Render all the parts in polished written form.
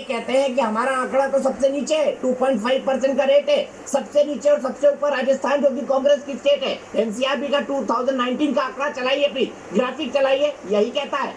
कहते हैं कि हमारा आंकड़ा तो सबसे नीचे है, 2.5% का रेट है, सबसे नीचे और सबसे ऊपर राजस्थान जो कि कांग्रेस की स्टेट है। एनसीआरबी का 2019 का आंकड़ा चलाइए, प्लीज ग्राफिक चलाइए, यही कहता है।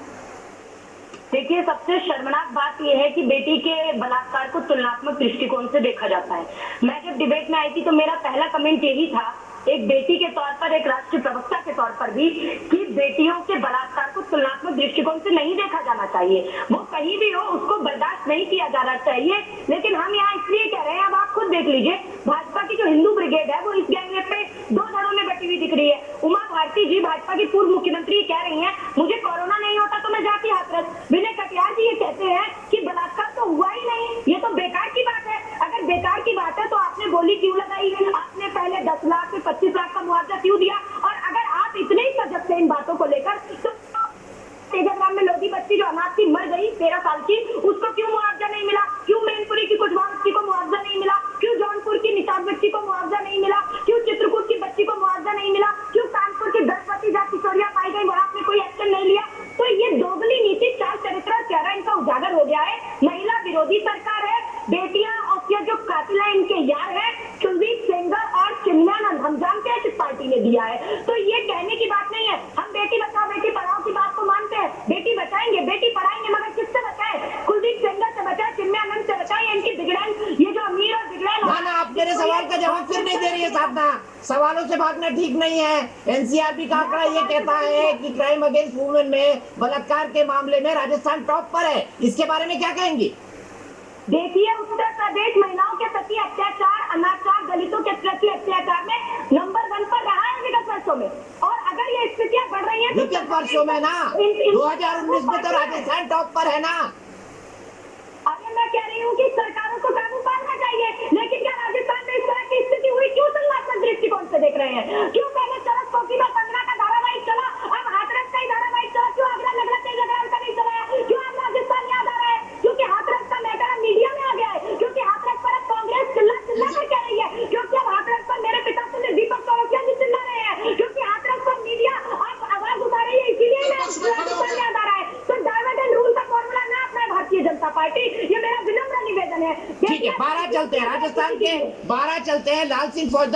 देखिए, सबसे शर्मनाक बात यह है कि बेटी के बलात्कार को तुलनात्मक दृष्टिकोण से देखा जाता है। मैं जब डिबेट में आई थी तो मेरा पहला कमेंट यही था, एक बेटी के तौर पर, एक राष्ट्रीय प्रवक्ता के तौर पर भी, कि बेटियों के बलात्कार को तुलनात्मक दृष्टिकोण से नहीं देखा जाना चाहिए। वो कहीं भी हो, उसको बर्दाश्त नहीं किया जाना चाहिए। लेकिन हम यहाँ इसलिए कह रहे हैं, अब आप खुद देख लीजिए, भाजपा की जो हिंदू ब्रिगेड है वो इस गैंगरेप पे दो धड़ों में बटी हुई दिख रही है। उमा भारती जी, भाजपा की पूर्व मुख्यमंत्री, कह रही है मुझे कोरोना नहीं होता तो मैं जाती हाथरस। विनय कटियार जी ये कहते हैं कि बलात्कार तो हुआ ही नहीं, ये तो बेकार की बात है। अगर बेकार की बात है तो आपने बोली क्यों लगाई, आपने पहले 10 लाख से 25 लाख का मुआवजा क्यों दिया? और अगर आप इतने ही सजग थे इन बातों को लेकर, तो तेजाग्राम में लोधी बच्ची जो अनाथ थी, मर गई 13 साल की, उसको क्यों मुआवजा नहीं मिला? क्यों मैनपुरी की कुछ बच्ची को मुआवजा नहीं मिला? क्यों जौनपुर की निषाद बच्ची को मुआवजा नहीं मिला? क्यों चित्रकूट की बच्ची को मुआवजा नहीं मिला? क्यों कानपुर की गर्भवती जहाँ किशोरिया पाई गई वहां आपने कोई एक्शन नहीं लिया? तो ये दोगली नीति, चाल चरित्र और चेहरा इनका उजागर हो गया है। महिला विरोधी सरकार है। बेटियां और जो कातिल है इनके यार है कुलदीप सेंगर और चिन्मयानंद, हम जानते हैं किस पार्टी ने दिया है। तो ये कहने की बात नहीं है। हम बेटी बचाओ बेटी पढ़ाओ की बात को मानते हैं, बेटी बचाएंगे बेटी पढ़ाएंगे, मगर किससे बचाए? कुलदीप सेंगर से बचाए, चिन्मयानंद से बचाए, इनकी बिगड़ैल, ये जो अमीर और बिगड़ैल। ना आप मेरे सवाल का जवाब फिर नहीं दे रही है साधना, सवालों से भागना ठीक नहीं है। एनसीआरबी का आंकड़ा ये कहता है कि क्राइम अगेंस्ट वुमेन में, बलात्कार के मामले में राजस्थान टॉप पर है। इसके बारे में क्या कहेंगी? देखिए, उत्तर प्रदेश महिलाओं के प्रति अत्याचार, अनाचार, दलितों के प्रति अत्याचार में नंबर 1 पर रहा है विगत वर्षों में। और अगर ये स्थितियां बढ़ रही हैं विगत वर्षों में ना, 2019 में तो राजस्थान टॉप पर है ना। अरे मैं कह रही हूँ कि सरकारों को काबू पाना चाहिए, लेकिन क्या राजस्थान में इस तरह की स्थिति हुई? क्यों तुलनात्मक दृष्टिकोण से देख रहे हैं? क्यों पहले चरस कोकी में कंगना का धारावाहिक चला, अब हाथरस का ही धारावाहिक चला? क्यों अगला नगला तेजाग्राम का नहीं चलाया? क्यों अब राजस्थान याद आ रहा है? क्योंकि हाथरस का मैटर मीडिया में आ गया है, क्योंकि हाथरस पर कांग्रेस चिल्ला चिल्ला कर कह रही है, क्योंकि अब हाथरस पर मेरे पिता से दीपक चौरसिया जी चिल्ला रहे हैं, क्योंकि हाथरस पर मीडिया अब आवाज उठा रही है, इसीलिए राजस्थान याद आ रहा है। तो डाइवर्ट एंड रूल का फॉर्मूला ना अपनाए भारतीय जनता पार्टी, ये मेरा विनम्र निवेदन है। ठीक है, 12 चलते हैं, राजस्थान के 12 चलते हैं। लाल सिंह फौजदार